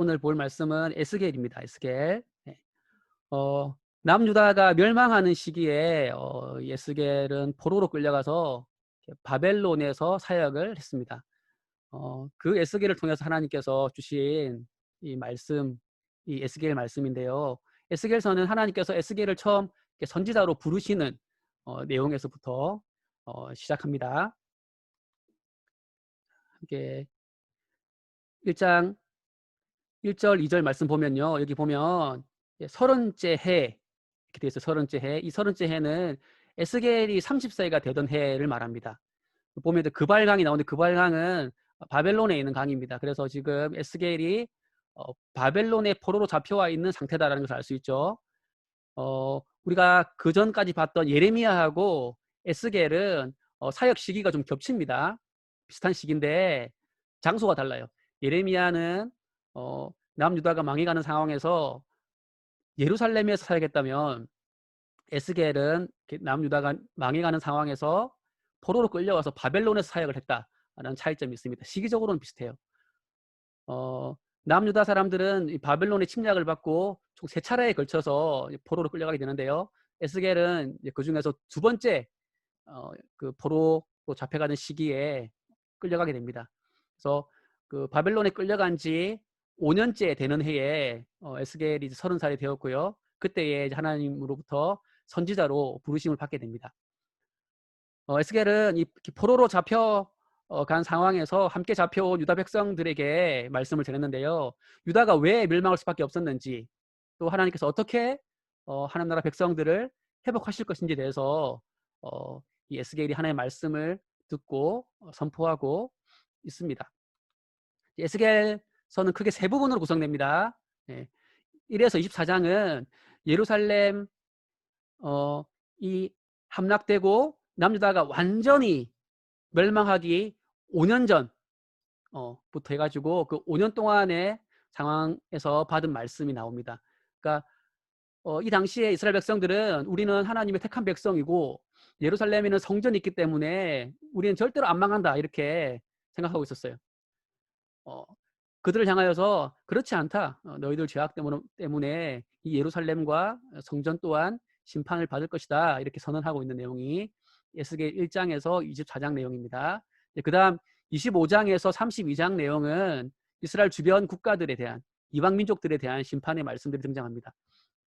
오늘 볼 말씀은 에스겔입니다. 에스겔. 네. 남유다가 멸망하는 시기에 에스겔은 포로로 끌려가서 바벨론에서 사역을 했습니다. 그 에스겔을 통해서 하나님께서 주신 이 말씀, 이 에스겔 말씀인데요. 에스겔서는 하나님께서 에스겔을 처음 선지자로 부르시는 내용에서부터 시작합니다. 이게 1장 1절, 2절 말씀 보면요. 여기 보면 30째 해 이렇게 되어 있어요. 30째 해. 이 30째 해는 에스겔이 30세가 되던 해를 말합니다. 보면 그발강이 나오는데 그발강은 바벨론에 있는 강입니다. 그래서 지금 에스겔이 바벨론의 포로로 잡혀와 있는 상태다라는 것을 알 수 있죠. 우리가 그 전까지 봤던 예레미야하고 에스겔은 사역 시기가 좀 겹칩니다. 비슷한 시기인데 장소가 달라요. 예레미야는 남유다가 망해가는 상황에서 예루살렘에서 사역했다면 에스겔은 남유다가 망해가는 상황에서 포로로 끌려와서 바벨론에서 사역을 했다라는 차이점이 있습니다. 시기적으로는 비슷해요. 남유다 사람들은 이 바벨론의 침략을 받고 총 3차례에 걸쳐서 포로로 끌려가게 되는데요. 에스겔은 그 중에서 2번째 그 포로로 잡혀가는 시기에 끌려가게 됩니다. 그래서 그 바벨론에 끌려간 지 5년째 되는 해에 에스겔이 30살이 되었고요. 그때에 하나님으로부터 선지자로 부르심을 받게 됩니다. 에스겔은 이 포로로 잡혀간 상황에서 함께 잡혀온 유다 백성들에게 말씀을 전했는데요. 유다가 왜 멸망할 수밖에 없었는지, 또 하나님께서 어떻게 하나님 나라 백성들을 회복하실 것인지에 대해서 이 에스겔이 하나님의 말씀을 듣고 선포하고 있습니다. 에스겔서는 크게 3부분으로 구성됩니다. 1에서 24장은 예루살렘 이 함락되고 남유다가 완전히 멸망하기 5년 전부터 해가지고 그 5년 동안의 상황에서 받은 말씀이 나옵니다. 그러니까 이 당시에 이스라엘 백성들은 우리는 하나님의 택한 백성이고 예루살렘에는 성전이 있기 때문에 우리는 절대로 안 망한다 이렇게 생각하고 있었어요. 그들을 향하여서 그렇지 않다. 너희들 죄악 때문에 이 예루살렘과 성전 또한 심판을 받을 것이다. 이렇게 선언하고 있는 내용이 에스겔 1장에서 24장 내용입니다. 그 다음 25장에서 32장 내용은 이스라엘 주변 국가들에 대한 이방 민족들에 대한 심판의 말씀들이 등장합니다.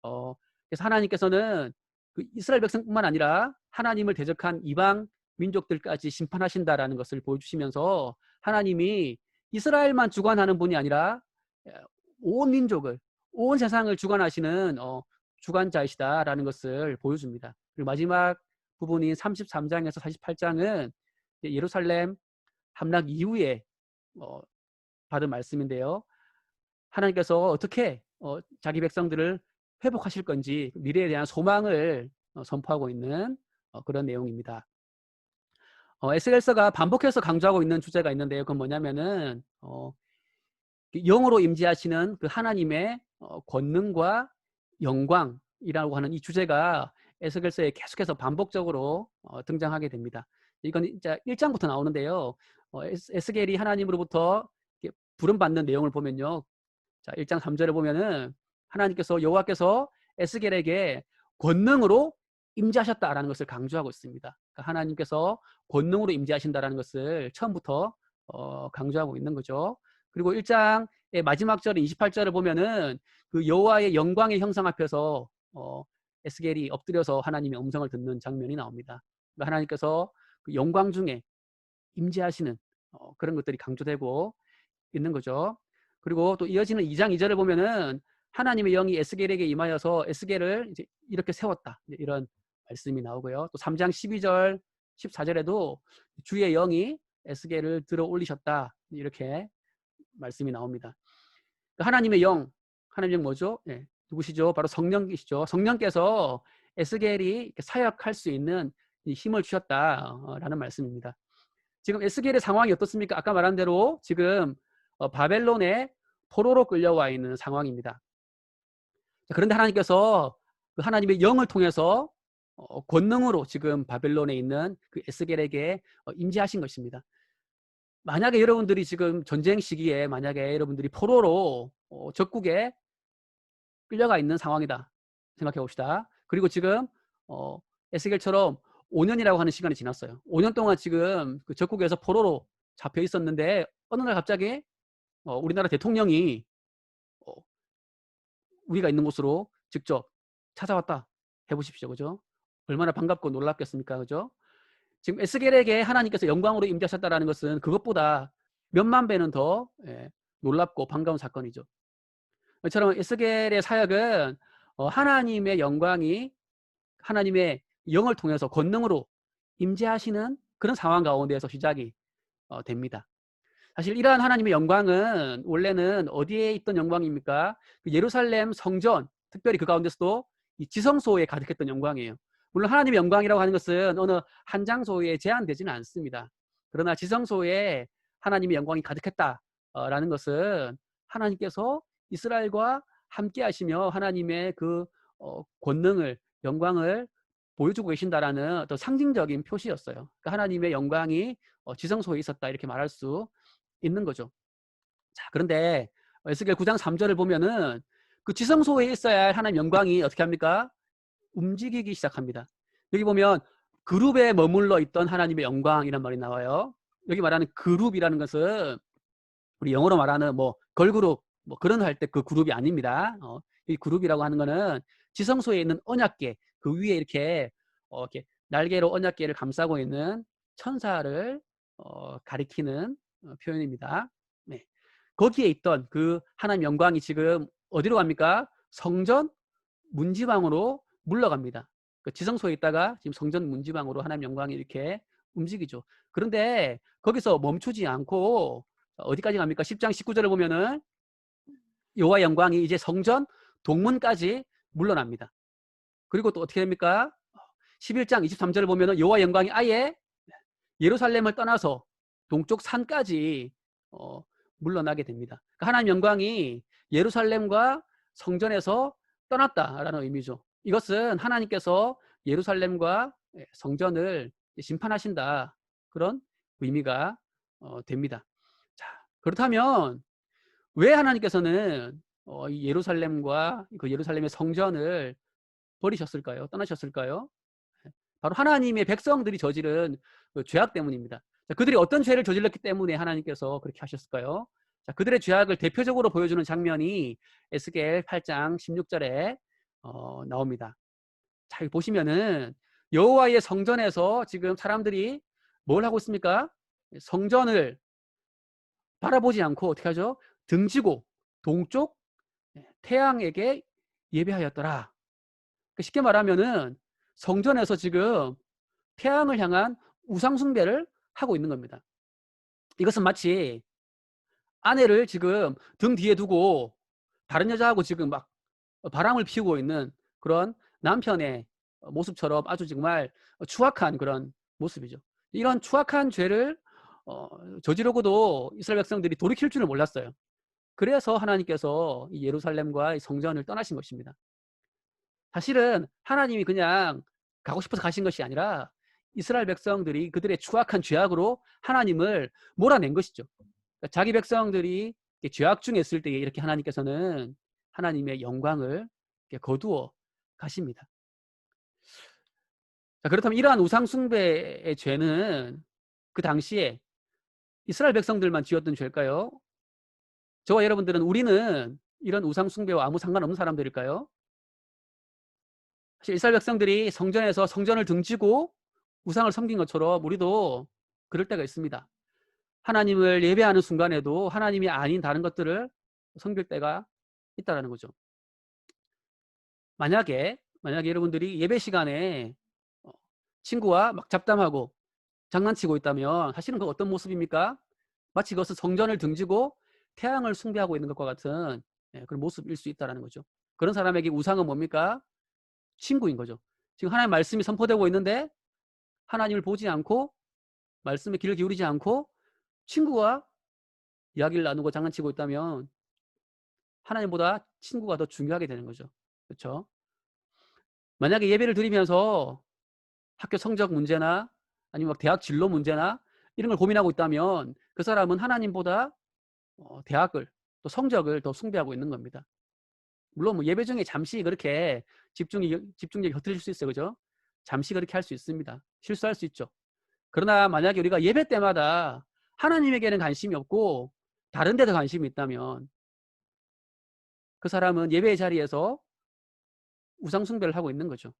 그래서 하나님께서는 그 이스라엘 백성뿐만 아니라 하나님을 대적한 이방 민족들까지 심판하신다라는 것을 보여주시면서 하나님이 이스라엘만 주관하는 분이 아니라 온 민족을, 온 세상을 주관하시는 주관자이시다라는 것을 보여줍니다. 그리고 마지막 부분인 33장에서 48장은 예루살렘 함락 이후에 받은 말씀인데요. 하나님께서 어떻게 자기 백성들을 회복하실 건지 미래에 대한 소망을 선포하고 있는 그런 내용입니다. 에스겔서가 반복해서 강조하고 있는 주제가 있는데요. 그건 뭐냐면은 영으로 임재하시는 그 하나님의 권능과 영광이라고 하는 이 주제가 에스겔서에 계속해서 반복적으로 등장하게 됩니다. 이건 이제 1장부터 나오는데요. 에스겔이 하나님으로부터 부름받는 내용을 보면요. 자, 1장 3절에 보면은 하나님께서 여호와께서 에스겔에게 권능으로 임재하셨다라는 것을 강조하고 있습니다. 그러니까 하나님께서 권능으로 임재하신다라는 것을 처음부터 강조하고 있는 거죠. 그리고 1장의 마지막 절인 28절을 보면은 그 여호와의 영광의 형상 앞에서 에스겔이 엎드려서 하나님의 음성을 듣는 장면이 나옵니다. 그러니까 하나님께서 그 영광 중에 임재하시는 그런 것들이 강조되고 있는 거죠. 그리고 또 이어지는 2장 2절을 보면은 하나님의 영이 에스겔에게 임하여서 에스겔을 이제 이렇게 세웠다. 이런 말씀이 나오고요. 또 3장 12절, 14절에도 주의 영이 에스겔을 들어 올리셨다. 이렇게 말씀이 나옵니다. 하나님의 영, 하나님의 영 뭐죠? 네, 누구시죠? 바로 성령이시죠. 성령께서 에스겔이 사역할 수 있는 힘을 주셨다라는 말씀입니다. 지금 에스겔의 상황이 어떻습니까? 아까 말한 대로 지금 바벨론에 포로로 끌려와 있는 상황입니다. 그런데 하나님께서 그 하나님의 영을 통해서 권능으로 지금 바벨론에 있는 그 에스겔에게 임재하신 것입니다. 만약에 여러분들이 지금 전쟁 시기에 만약에 여러분들이 포로로 적국에 끌려가 있는 상황이다 생각해 봅시다. 그리고 지금 에스겔처럼 5년이라고 하는 시간이 지났어요. 5년 동안 지금 그 적국에서 포로로 잡혀 있었는데 어느 날 갑자기 우리나라 대통령이 어, 우리가 있는 곳으로 직접 찾아왔다 해보십시오. 그죠? 얼마나 반갑고 놀랍겠습니까? 그죠? 지금 에스겔에게 하나님께서 영광으로 임재하셨다라는 것은 그것보다 몇만 배는 더 놀랍고 반가운 사건이죠. 이처럼 에스겔의 사역은 하나님의 영광이 하나님의 영을 통해서 권능으로 임재하시는 그런 상황 가운데에서 시작이 됩니다. 사실 이러한 하나님의 영광은 원래는 어디에 있던 영광입니까? 그 예루살렘 성전, 특별히 그 가운데서도 이 지성소에 가득했던 영광이에요. 물론 하나님의 영광이라고 하는 것은 어느 한 장소에 제한되지는 않습니다. 그러나 지성소에 하나님의 영광이 가득했다라는 것은 하나님께서 이스라엘과 함께 하시며 하나님의 그 권능을, 영광을 보여주고 계신다라는 어떤 상징적인 표시였어요. 그러니까 하나님의 영광이 지성소에 있었다 이렇게 말할 수 있는 거죠. 자, 그런데 에스겔 9장 3절을 보면은 그 지성소에 있어야 할 하나님 영광이 어떻게 합니까? 움직이기 시작합니다. 여기 보면 그룹에 머물러 있던 하나님의 영광이란 말이 나와요. 여기 말하는 그룹이라는 것은 우리 영어로 말하는 뭐 걸그룹 뭐 그런 할 때 그 그룹이 아닙니다. 이 그룹이라고 하는 거는 지성소에 있는 언약궤 그 위에 이렇게 날개로 언약궤를 감싸고 있는 천사를 가리키는 표현입니다. 네. 거기에 있던 그 하나님 영광이 지금 어디로 갑니까? 성전 문지방으로 물러갑니다. 그 지성소에 있다가 지금 성전 문지방으로 하나님 영광이 이렇게 움직이죠. 그런데 거기서 멈추지 않고 어디까지 갑니까? 10장 19절을 보면은 여호와 영광이 이제 성전 동문까지 물러납니다. 그리고 또 어떻게 됩니까? 11장 23절을 보면은 여호와 영광이 아예 예루살렘을 떠나서 동쪽 산까지 물러나게 됩니다. 그러니까 하나님 영광이 예루살렘과 성전에서 떠났다라는 의미죠. 이것은 하나님께서 예루살렘과 성전을 심판하신다 그런 의미가 됩니다. 자, 그렇다면 왜 하나님께서는 이 예루살렘과 그 예루살렘의 성전을 버리셨을까요? 떠나셨을까요? 바로 하나님의 백성들이 저지른 그 죄악 때문입니다. 자, 그들이 어떤 죄를 저질렀기 때문에 하나님께서 그렇게 하셨을까요? 자, 그들의 죄악을 대표적으로 보여주는 장면이 에스겔 8장 16절에 나옵니다. 자, 여기 보시면은 여호와의 성전에서 지금 사람들이 뭘 하고 있습니까? 성전을 바라보지 않고 어떻게 하죠? 등지고 동쪽 태양에게 예배하였더라. 쉽게 말하면은 성전에서 지금 태양을 향한 우상 숭배를 하고 있는 겁니다. 이것은 마치 아내를 지금 등 뒤에 두고 다른 여자하고 지금 막 바람을 피우고 있는 그런 남편의 모습처럼 아주 정말 추악한 그런 모습이죠. 이런 추악한 죄를 저지르고도 이스라엘 백성들이 돌이킬 줄을 몰랐어요. 그래서 하나님께서 이 예루살렘과 이 성전을 떠나신 것입니다. 사실은 하나님이 그냥 가고 싶어서 가신 것이 아니라 이스라엘 백성들이 그들의 추악한 죄악으로 하나님을 몰아낸 것이죠. 그러니까 자기 백성들이 죄악 중에 있을 때에 이렇게 하나님께서는 하나님의 영광을 거두어 가십니다. 자, 그렇다면 이러한 우상 숭배의 죄는 그 당시에 이스라엘 백성들만 지었던 죄일까요? 저와 여러분들은 우리는 이런 우상 숭배와 아무 상관없는 사람들일까요? 사실 이스라엘 백성들이 성전에서 성전을 등지고 우상을 섬긴 것처럼 우리도 그럴 때가 있습니다. 하나님을 예배하는 순간에도 하나님이 아닌 다른 것들을 섬길 때가 있다는 거죠. 만약에 여러분들이 예배 시간에 친구와 막 잡담하고 장난치고 있다면 사실은 그 어떤 모습입니까? 마치 그것은 성전을 등지고 태양을 숭배하고 있는 것과 같은 그런 모습일 수 있다는 거죠. 그런 사람에게 우상은 뭡니까? 친구인 거죠. 지금 하나님 말씀이 선포되고 있는데 하나님을 보지 않고 말씀에 귀를 기울이지 않고 친구와 이야기를 나누고 장난치고 있다면 하나님보다 친구가 더 중요하게 되는 거죠. 그렇죠? 만약에 예배를 드리면서 학교 성적 문제나 아니면 대학 진로 문제나 이런 걸 고민하고 있다면 그 사람은 하나님보다 대학을 또 성적을 더 숭배하고 있는 겁니다. 물론 뭐 예배 중에 잠시 그렇게 집중력이 흐트러질 수 있어요. 그죠? 잠시 그렇게 할 수 있습니다. 실수할 수 있죠. 그러나 만약에 우리가 예배 때마다 하나님에게는 관심이 없고 다른 데도 관심이 있다면 그 사람은 예배의 자리에서 우상 숭배를 하고 있는 거죠.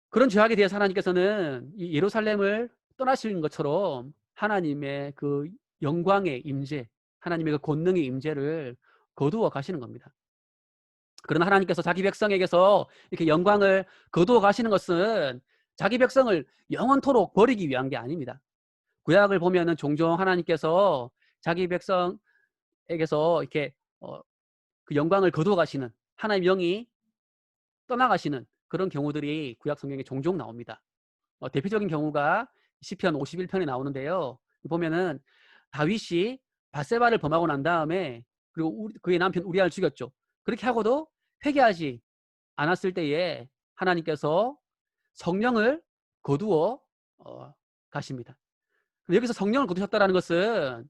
그런 죄악에 대해서 하나님께서는 이 예루살렘을 떠나시는 것처럼 하나님의 그 영광의 임재, 하나님의 그 권능의 임재를 거두어 가시는 겁니다. 그러나 하나님께서 자기 백성에게서 이렇게 영광을 거두어 가시는 것은 자기 백성을 영원토록 버리기 위한 게 아닙니다. 구약을 보면은 종종 하나님께서 자기 백성에게서 이렇게 그 영광을 거두어 가시는, 하나님의 영이 떠나가시는 그런 경우들이 구약 성경에 종종 나옵니다. 대표적인 경우가 시편 51편에 나오는데요. 보면은 다윗이 밧세바를 범하고 난 다음에 그리고 그의 남편 우리아를 죽였죠. 그렇게 하고도 회개하지 않았을 때에 하나님께서 성령을 거두어 가십니다. 여기서 성령을 거두셨다는 것은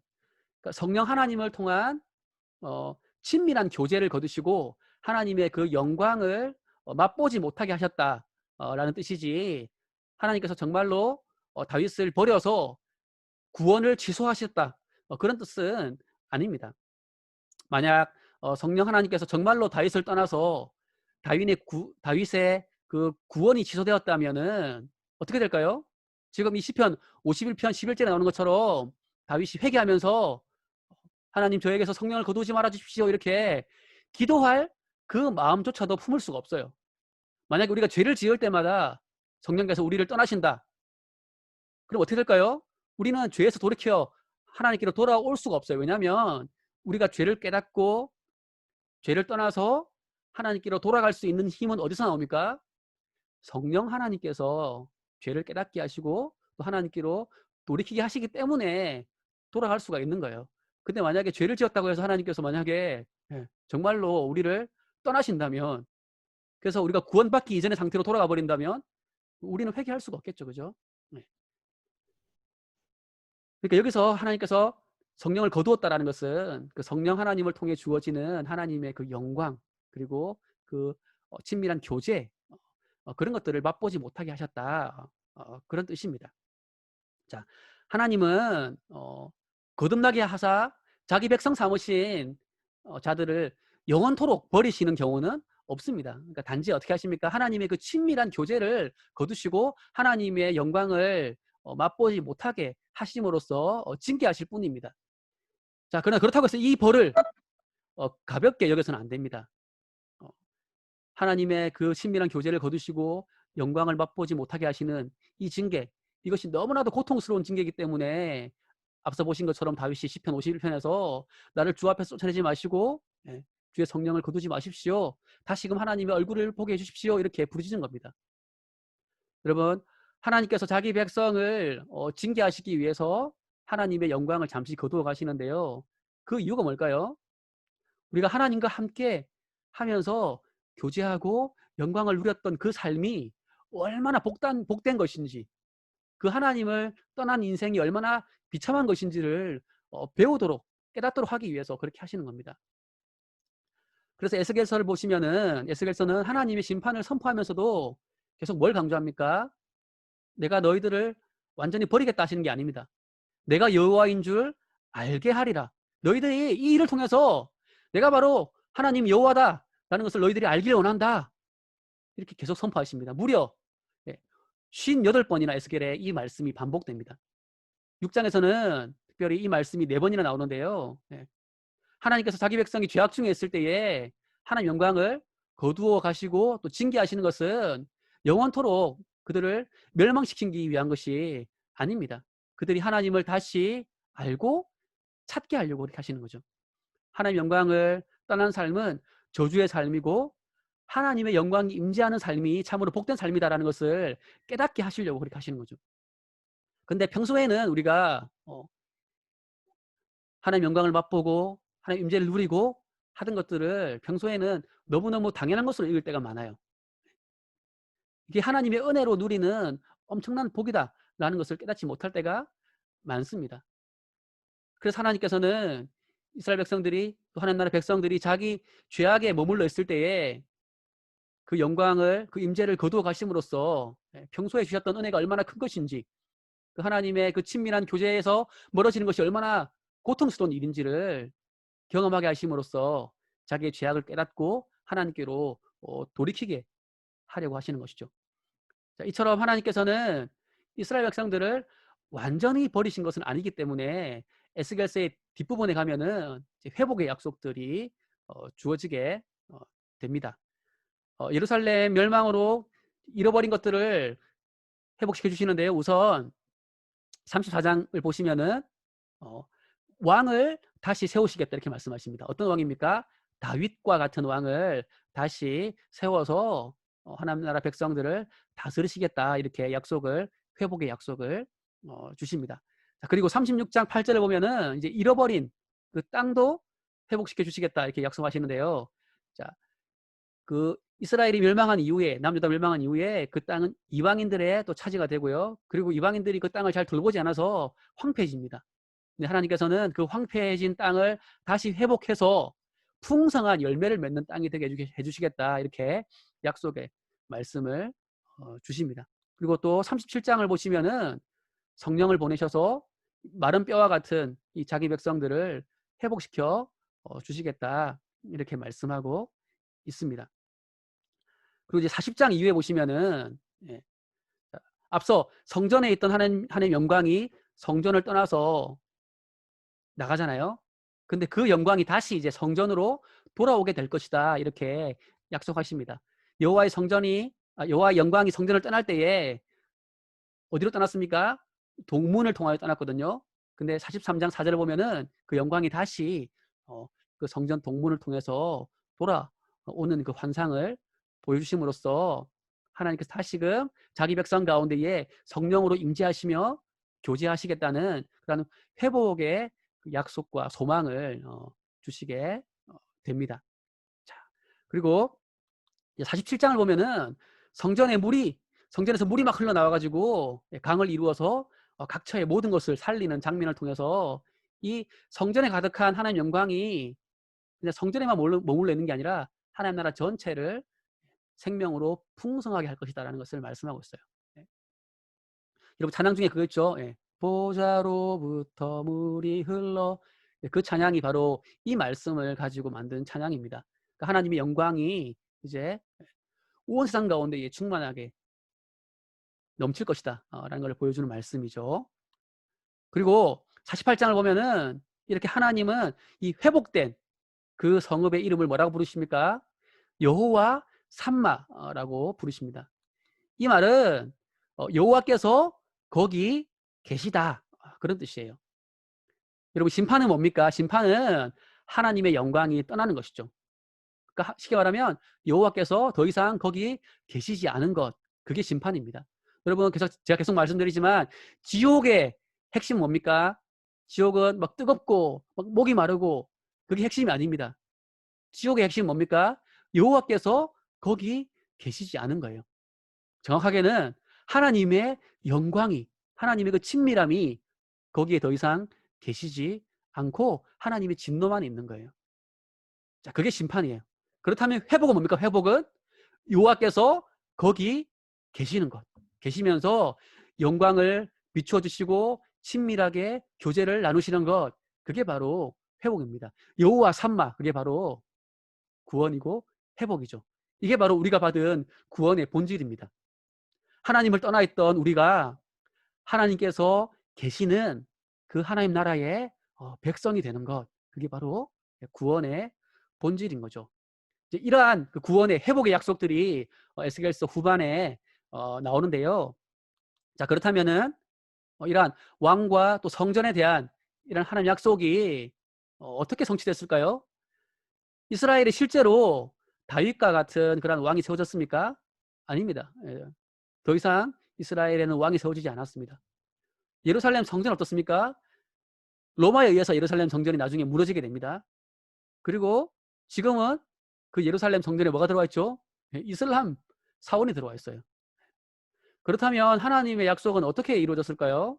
성령 하나님을 통한 친밀한 교제를 거두시고 하나님의 그 영광을 맛보지 못하게 하셨다라는 뜻이지, 하나님께서 정말로 다윗을 버려서 구원을 취소하셨다 그런 뜻은 아닙니다. 만약 성령 하나님께서 정말로 다윗을 떠나서 다윗의 그 구원이 취소되었다면은 어떻게 될까요? 지금 이 시편 51편 11절에 나오는 것처럼 다윗이 회개하면서 하나님 저에게서 성령을 거두지 말아 주십시오 이렇게 기도할 그 마음조차도 품을 수가 없어요. 만약에 우리가 죄를 지을 때마다 성령께서 우리를 떠나신다. 그럼 어떻게 될까요? 우리는 죄에서 돌이켜 하나님께로 돌아올 수가 없어요. 왜냐하면 우리가 죄를 깨닫고 죄를 떠나서 하나님께로 돌아갈 수 있는 힘은 어디서 나옵니까? 성령 하나님께서 죄를 깨닫게 하시고 또 하나님께로 돌이키게 하시기 때문에 돌아갈 수가 있는 거예요. 근데 만약에 죄를 지었다고 해서 하나님께서 만약에 정말로 우리를 떠나신다면, 그래서 우리가 구원받기 이전의 상태로 돌아가 버린다면 우리는 회개할 수가 없겠죠. 그죠? 네. 그러니까 여기서 하나님께서 성령을 거두었다라는 것은 그 성령 하나님을 통해 주어지는 하나님의 그 영광, 그리고 그 친밀한 교제, 그런 것들을 맛보지 못하게 하셨다. 그런 뜻입니다. 자, 하나님은 거듭나게 하사 자기 백성 삼으신 자들을 영원토록 버리시는 경우는 없습니다. 그러니까 단지 어떻게 하십니까? 하나님의 그 친밀한 교제를 거두시고 하나님의 영광을 맛보지 못하게 하심으로써 징계하실 뿐입니다. 자, 그러나 그렇다고 해서 이 벌을 가볍게 여겨서는 안 됩니다. 하나님의 그 친밀한 교제를 거두시고 영광을 맛보지 못하게 하시는 이 징계, 이것이 너무나도 고통스러운 징계이기 때문에 앞서 보신 것처럼 다윗이 시편 51편에서 나를 주 앞에 쫓아내지 마시고 주의 성령을 거두지 마십시오. 다시금 하나님의 얼굴을 보게 해주십시오. 이렇게 부르짖은 겁니다. 여러분, 하나님께서 자기 백성을 징계하시기 위해서 하나님의 영광을 잠시 거두어 가시는데요. 그 이유가 뭘까요? 우리가 하나님과 함께 하면서 교제하고 영광을 누렸던 그 삶이 얼마나 복된 것인지, 그 하나님을 떠난 인생이 얼마나 비참한 것인지를 배우도록, 깨닫도록 하기 위해서 그렇게 하시는 겁니다. 그래서 에스겔서를 보시면은 에스겔서는 하나님의 심판을 선포하면서도 계속 뭘 강조합니까? 내가 너희들을 완전히 버리겠다 하시는 게 아닙니다. 내가 여호와인 줄 알게 하리라. 너희들이 이 일을 통해서 내가 바로 하나님 여호와다라는 것을 너희들이 알기를 원한다. 이렇게 계속 선포하십니다. 무려 58번이나 에스겔에 이 말씀이 반복됩니다. 6장에서는 특별히 이 말씀이 4번이나 나오는데요. 하나님께서 자기 백성이 죄악 중에 있을 때에 하나님 영광을 거두어 가시고 또 징계하시는 것은 영원토록 그들을 멸망시키기 위한 것이 아닙니다. 그들이 하나님을 다시 알고 찾게 하려고 그렇게 하시는 거죠. 하나님 영광을 떠난 삶은 저주의 삶이고 하나님의 영광이 임재하는 삶이 참으로 복된 삶이다라는 것을 깨닫게 하시려고 그렇게 하시는 거죠. 근데 평소에는 우리가 하나님 영광을 맛보고 하나님 임재를 누리고 하던 것들을 평소에는 너무너무 당연한 것으로 여길 때가 많아요. 이게 하나님의 은혜로 누리는 엄청난 복이다라는 것을 깨닫지 못할 때가 많습니다. 그래서 하나님께서는 이스라엘 백성들이 또 하나님 나라 백성들이 자기 죄악에 머물러 있을 때에 그 영광을 그 임재를 거두어 가심으로써 평소에 주셨던 은혜가 얼마나 큰 것인지 그 하나님의 그 친밀한 교제에서 멀어지는 것이 얼마나 고통스러운 일인지를 경험하게 하심으로써 자기의 죄악을 깨닫고 하나님께로 돌이키게 하려고 하시는 것이죠. 자, 이처럼 하나님께서는 이스라엘 백성들을 완전히 버리신 것은 아니기 때문에 에스겔서의 뒷부분에 가면은 회복의 약속들이 주어지게 됩니다. 예루살렘 멸망으로 잃어버린 것들을 회복시켜 주시는데요. 우선 34장을 보시면은 어, 왕을 다시 세우시겠다 이렇게 말씀하십니다. 어떤 왕입니까? 다윗과 같은 왕을 다시 세워서 하나님 나라 백성들을 다스리시겠다 이렇게 약속을 회복의 약속을 주십니다. 자, 그리고 36장 8절을 보면은 이제 잃어버린 그 땅도 회복시켜 주시겠다 이렇게 약속하시는데요. 자, 그 이스라엘이 멸망한 이후에 남유다 멸망한 이후에 그 땅은 이방인들의 또 차지가 되고요. 그리고 이방인들이 그 땅을 잘 돌보지 않아서 황폐해집니다. 근데 하나님께서는 그 황폐해진 땅을 다시 회복해서 풍성한 열매를 맺는 땅이 되게 해주시겠다 이렇게 약속의 말씀을 주십니다. 그리고 또 37장을 보시면은 성령을 보내셔서 마른 뼈와 같은 이 자기 백성들을 회복시켜 주시겠다 이렇게 말씀하고 있습니다. 그리고 이제 40장 이후에 보시면은 예, 앞서 성전에 있던 하나님 영광이 성전을 떠나서 나가잖아요. 근데 그 영광이 다시 이제 성전으로 돌아오게 될 것이다 이렇게 약속하십니다. 여호와의 영광이 성전을 떠날 때에 어디로 떠났습니까? 동문을 통하여 떠났거든요. 근데 43장 4절을 보면은 그 영광이 다시 그 성전 동문을 통해서 돌아오는 그 환상을 보여주심으로써 하나님께서 다시금 자기 백성 가운데에 성령으로 임재하시며 교제하시겠다는 그런 회복의 약속과 소망을 주시게 됩니다. 자, 그리고 47장을 보면은 성전에서 물이 막 흘러나와가지고 강을 이루어서 각처의 모든 것을 살리는 장면을 통해서 이 성전에 가득한 하나님 영광이 그냥 성전에만 머물러 있는 게 아니라 하나님 나라 전체를 생명으로 풍성하게 할 것이다라는 것을 말씀하고 있어요. 예. 여러분 찬양 중에 그거 있죠. 예. 보좌로부터 물이 흘러 그 찬양이 바로 이 말씀을 가지고 만든 찬양입니다. 그러니까 하나님의 영광이 이제 온 세상 가운데 충만하게 넘칠 것이다 라는 걸 보여주는 말씀이죠. 그리고 48장을 보면은 이렇게 하나님은 이 회복된 그 성읍의 이름을 뭐라고 부르십니까? 여호와 삼마라고 부르십니다. 이 말은 여호와께서 거기 계시다 그런 뜻이에요. 여러분 심판은 뭡니까? 심판은 하나님의 영광이 떠나는 것이죠. 그러니까 쉽게 말하면 여호와께서 더 이상 거기 계시지 않은 것 그게 심판입니다. 여러분 제가 계속 말씀드리지만 지옥의 핵심 뭡니까? 지옥은 막 뜨겁고 막 목이 마르고 그게 핵심이 아닙니다. 지옥의 핵심 뭡니까? 여호와께서 거기 계시지 않은 거예요. 정확하게는 하나님의 영광이 하나님의 그 친밀함이 거기에 더 이상 계시지 않고 하나님의 진노만 있는 거예요. 자, 그게 심판이에요. 그렇다면 회복은 뭡니까? 회복은 여호와께서 거기 계시는 것. 계시면서 영광을 비추어 주시고 친밀하게 교제를 나누시는 것. 그게 바로 회복입니다. 여호와 삼마 그게 바로 구원이고 회복이죠. 이게 바로 우리가 받은 구원의 본질입니다. 하나님을 떠나 있던 우리가 하나님께서 계시는 그 하나님 나라의 백성이 되는 것. 그게 바로 구원의 본질인 거죠. 이제 이러한 그 구원의 회복의 약속들이 에스겔서 후반에 나오는데요. 자, 그렇다면은 이러한 왕과 또 성전에 대한 이런 하나님 약속이 어떻게 성취됐을까요? 이스라엘이 실제로 다윗과 같은 그런 왕이 세워졌습니까? 아닙니다. 예. 더 이상 이스라엘에는 왕이 세워지지 않았습니다. 예루살렘 성전 어떻습니까? 로마에 의해서 예루살렘 성전이 나중에 무너지게 됩니다. 그리고 지금은 그 예루살렘 성전에 뭐가 들어와 있죠? 이슬람 사원이 들어와 있어요. 그렇다면 하나님의 약속은 어떻게 이루어졌을까요?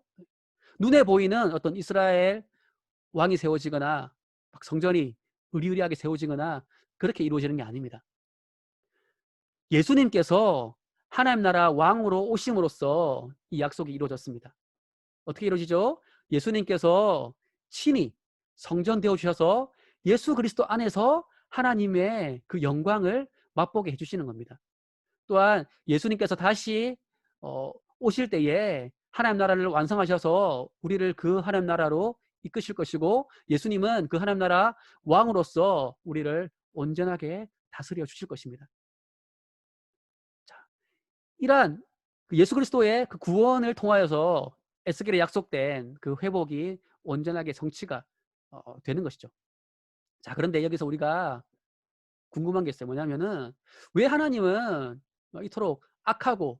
눈에 보이는 어떤 이스라엘 왕이 세워지거나 막 성전이 으리으리하게 세워지거나 그렇게 이루어지는 게 아닙니다. 예수님께서 하나님 나라 왕으로 오심으로써 이 약속이 이루어졌습니다. 어떻게 이루어지죠? 예수님께서 친히 성전 되어 주셔서 예수 그리스도 안에서 하나님의 그 영광을 맛보게 해주시는 겁니다. 또한 예수님께서 다시 오실 때에 하나님 나라를 완성하셔서 우리를 그 하나님 나라로 이끄실 것이고, 예수님은 그 하나님 나라 왕으로서 우리를 온전하게 다스려 주실 것입니다. 자, 이러한 예수 그리스도의 그 구원을 통하여서 에스겔에 약속된 그 회복이 온전하게 성취가 되는 것이죠. 자, 그런데 여기서 우리가 궁금한 게 있어요. 뭐냐면은 왜 하나님은 이토록 악하고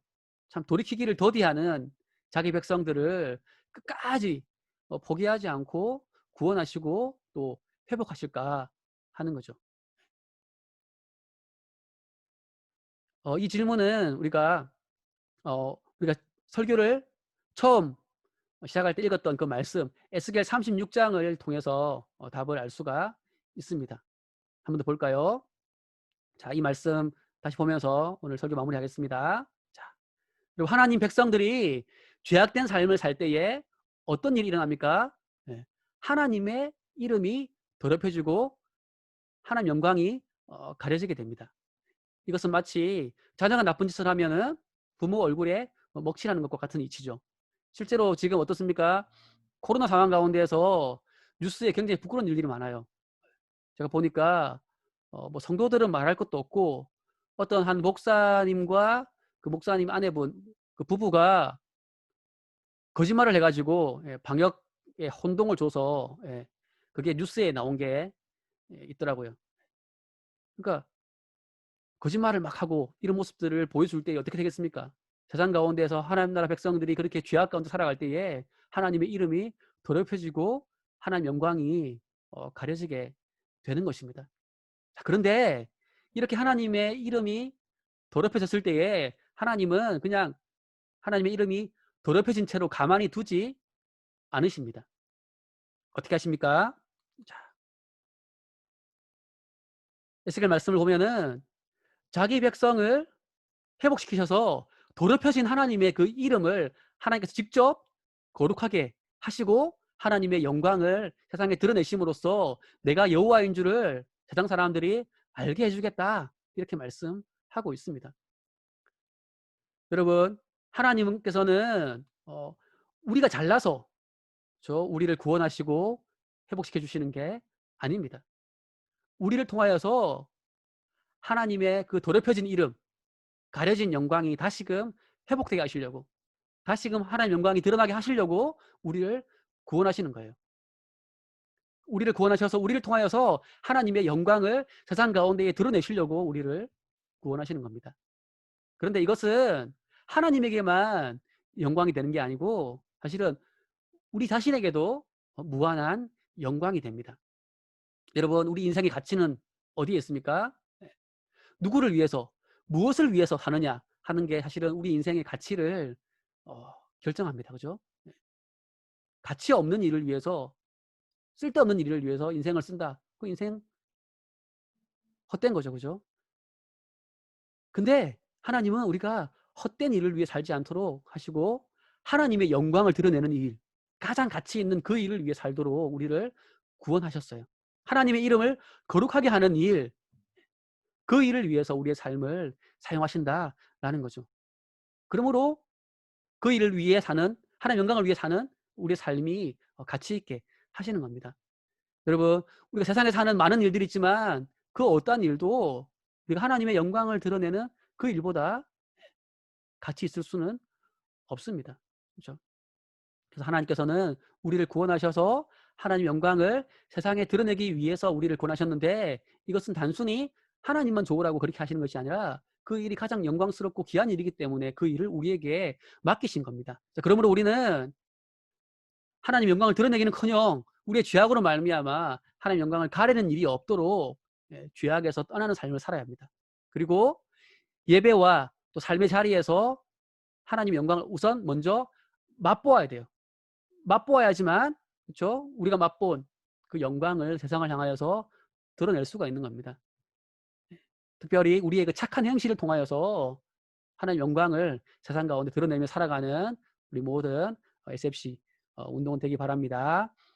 참 돌이키기를 더디하는 자기 백성들을 끝까지 포기하지 않고 구원하시고 또 회복하실까 하는 거죠. 이 질문은 우리가 설교를 처음 시작할 때 읽었던 그 말씀 에스겔 36장을 통해서 답을 알 수가 있습니다. 한 번 더 볼까요? 자, 이 말씀 다시 보면서 오늘 설교 마무리하겠습니다. 자, 그리고 하나님 백성들이 죄악된 삶을 살 때에 어떤 일이 일어납니까? 네, 하나님의 이름이 더럽혀지고 하나님 영광이 가려지게 됩니다. 이것은 마치 자녀가 나쁜 짓을 하면은 부모 얼굴에 먹칠하는 것과 같은 이치죠. 실제로 지금 어떻습니까? 코로나 상황 가운데에서 뉴스에 굉장히 부끄러운 일들이 많아요. 제가 보니까 뭐 성도들은 말할 것도 없고 어떤 한 목사님과 그 목사님 아내분 그 부부가 거짓말을 해가지고 방역에 혼동을 줘서 그게 뉴스에 나온 게 있더라고요. 그러니까 거짓말을 막 하고 이런 모습들을 보여줄 때 어떻게 되겠습니까? 세상 가운데서 하나님 나라 백성들이 그렇게 죄악 가운데 살아갈 때에 하나님의 이름이 더럽혀지고 하나님 영광이 가려지게 되는 것입니다. 자, 그런데 이렇게 하나님의 이름이 더럽혀졌을 때에 하나님은 그냥 하나님의 이름이 더럽혀진 채로 가만히 두지 않으십니다. 어떻게 하십니까? 자, 에스겔 말씀을 보면은 자기 백성을 회복시키셔서 더럽혀진 하나님의 그 이름을 하나님께서 직접 거룩하게 하시고 하나님의 영광을 세상에 드러내심으로써 내가 여호와인 줄을 세상 사람들이 알게 해주겠다 이렇게 말씀하고 있습니다. 여러분, 하나님께서는 우리가 잘나서 우리를 구원하시고 회복시켜 주시는 게 아닙니다. 우리를 통하여서 하나님의 그 더럽혀진 이름, 가려진 영광이 다시금 회복되게 하시려고, 다시금 하나님의 영광이 드러나게 하시려고 우리를 구원하시는 거예요. 우리를 구원하셔서 우리를 통하여서 하나님의 영광을 세상 가운데에 드러내시려고 우리를 구원하시는 겁니다. 그런데 이것은 하나님에게만 영광이 되는 게 아니고 사실은 우리 자신에게도 무한한 영광이 됩니다. 여러분, 우리 인생의 가치는 어디에 있습니까? 누구를 위해서, 무엇을 위해서 사느냐 하는 게 사실은 우리 인생의 가치를 결정합니다. 그죠? 가치 없는 일을 위해서, 쓸데없는 일을 위해서 인생을 쓴다. 그 인생 헛된 거죠. 그죠? 근데 하나님은 우리가 헛된 일을 위해 살지 않도록 하시고 하나님의 영광을 드러내는 일, 가장 가치 있는 그 일을 위해 살도록 우리를 구원하셨어요. 하나님의 이름을 거룩하게 하는 일, 그 일을 위해서 우리의 삶을 사용하신다라는 거죠. 그러므로 그 일을 위해 사는, 하나님 영광을 위해 사는 우리의 삶이 가치 있게 하시는 겁니다. 여러분, 우리가 세상에 사는 많은 일들이 있지만 그 어떠한 일도 우리가 하나님의 영광을 드러내는 그 일보다 가치 있을 수는 없습니다. 그렇죠? 그래서 하나님께서는 우리를 구원하셔서 하나님 영광을 세상에 드러내기 위해서 우리를 구원하셨는데 이것은 단순히 하나님만 좋으라고 그렇게 하시는 것이 아니라 그 일이 가장 영광스럽고 귀한 일이기 때문에 그 일을 우리에게 맡기신 겁니다. 자, 그러므로 우리는 하나님 영광을 드러내기는커녕 우리의 죄악으로 말미암아 하나님 영광을 가리는 일이 없도록 죄악에서 떠나는 삶을 살아야 합니다. 그리고 예배와 또 삶의 자리에서 하나님 영광을 우선 먼저 맛보아야 돼요. 맛보아야지만 그렇죠? 우리가 맛본 그 영광을 세상을 향하여서 드러낼 수가 있는 겁니다. 특별히 우리의 그 착한 행실을 통하여서 하나님 영광을 세상 가운데 드러내며 살아가는 우리 모든 SFC 운동원 되기 바랍니다.